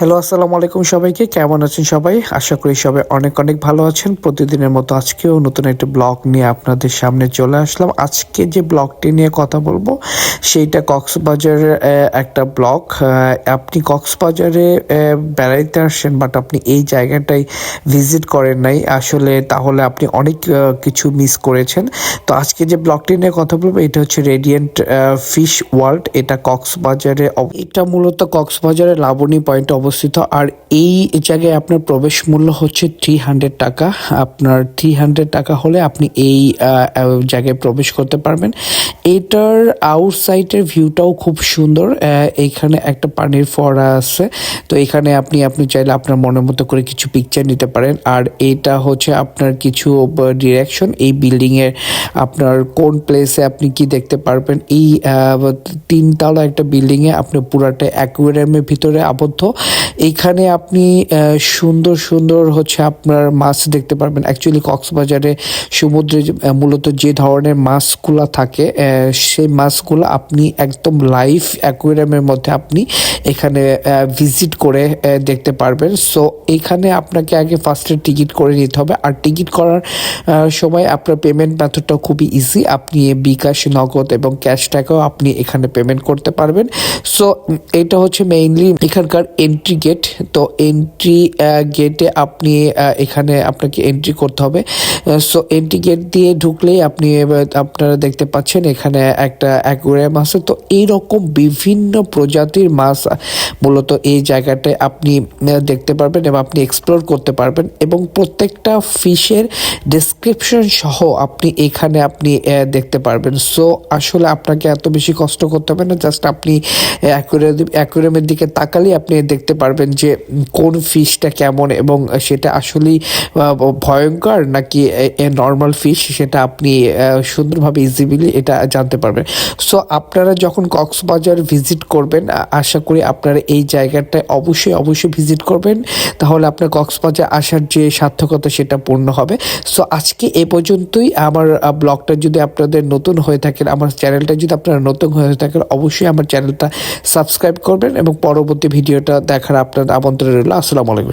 Hello, আসসালামু আলাইকুম সবাইকে। কেমন আছেন সবাই? আশা করি সবাই অনেক অনেক ভালো আছেন। প্রতিদিনের মতো আজকেও নতুন একটা ব্লগ নিয়ে আপনাদের সামনে চলে আসলাম। আজকে যে ব্লগটি নিয়ে কথা বলবো সেইটা কক্সবাজারের একটা ব্লগ। আপনি কক্সবাজারে বেড়াইতে আসছেন বাট আপনি এই জায়গাটায় ভিজিট করেন নাই আসলে, তাহলে আপনি অনেক কিছু মিস করেছেন। তো আজকে যে ব্লগটি নিয়ে কথা বলবো এটা হচ্ছে রেডিয়েন্ট ফিশ ওয়ার্ল্ড। এটা কক্সবাজারে, এটা মূলত কক্সবাজারের লাবণী পয়েন্টে অবস্থিত। আর এই জায়গায় আপনার প্রবেশ মূল্য হচ্ছে 300 টাকা। আপনার 300 টাকা হলে আপনি এই জায়গায় প্রবেশ করতে পারবেন। এটার আউটসাইডের ভিউটাও খুব সুন্দর। এইখানে একটা পানির ফোয়ারা আছে, তো এখানে আপনি চাইলে আপনার মনের মতো করে কিছু পিকচার নিতে পারেন। আর এটা হচ্ছে আপনার কিছু ডিরেকশন এই বিল্ডিংয়ের, আপনার কোন প্লেসে আপনি কি দেখতে পারবেন। এই 3 তলা একটা বিল্ডিংয়ে আপনি পুরাটা অ্যাকুয়ারিয়ামের ভিতরে আবদ্ধ। এইখানে আপনি সুন্দর সুন্দর হচ্ছে আপনার মাছ দেখতে পারবেন। অ্যাকচুয়ালি কক্সবাজারে সমুদ্রে মূলত যে ধরনের মাছগুলো থাকে সেই মাছগুলো আপনি একদম লাইভ অ্যাকুয়ারিয়ামের মধ্যে আপনি এখানে ভিজিট করে দেখতে পারবেন। সো এখানে আপনাকে আগে ফার্স্টে টিকিট করে নিতে হবে। আর টিকিট করার সময় আপনার পেমেন্ট মেথডটা খুবই ইজি। আপনি বিকাশ, নগদ এবং ক্যাশ টাকাও আপনি এখানে পেমেন্ট করতে পারবেন। সো এটা হচ্ছে মেইনলি এখানকার এন্ট্রি গেট। তো এন্ট্রি গেটে আপনি এখানে আপনাকে এন্ট্রি করতে হবে। সো এন্ট্রি গেট দিয়ে ঢুকলেই আপনারা দেখতে পাচ্ছেন এখানে একটা অ্যাকুয়ারিয়াম আছে। তো এইরকম বিভিন্ন প্রজাতির মাছ মূলত এই জায়গাটায় আপনি দেখতে পারবেন এবং আপনি এক্সপ্লোর করতে পারবেন। এবং প্রত্যেকটা ফিশের ডেসক্রিপশন সহ আপনি এখানে দেখতে পারবেন। সো আসলে আপনাকে এত বেশি কষ্ট করতে হবে না, জাস্ট আপনি অ্যাকুয়ারিয়ামের দিকে তাকালেই আপনি দেখতে পারবেন যে কোন ফিশটা কেমন এবং সেটা আসলেই ভয়ঙ্কর নাকি নর্মাল ফিশ, সেটা আপনি সুন্দরভাবে ইজিলি এটা জানতে পারবেন। সো আপনারা যখন কক্সবাজার ভিজিট করবেন, আশা করি আপনারা এই জায়গাটায় অবশ্যই ভিজিট করবেন, তাহলে আপনার কক্সবাজার আসার যে সার্থকতা সেটা পূর্ণ হবে। সো আজকে এ পর্যন্তই। আমার ব্লগটা যদি আপনাদের নতুন হয়ে থাকেন, আমার চ্যানেলটা যদি আপনারা নতুন হয়ে থাকেন, অবশ্যই আমার চ্যানেলটা সাবস্ক্রাইব করবেন এবং পরবর্তী ভিডিওটা দেখার আপনার আমন্ত্রণ রইল। আসসালামু আলাইকুম।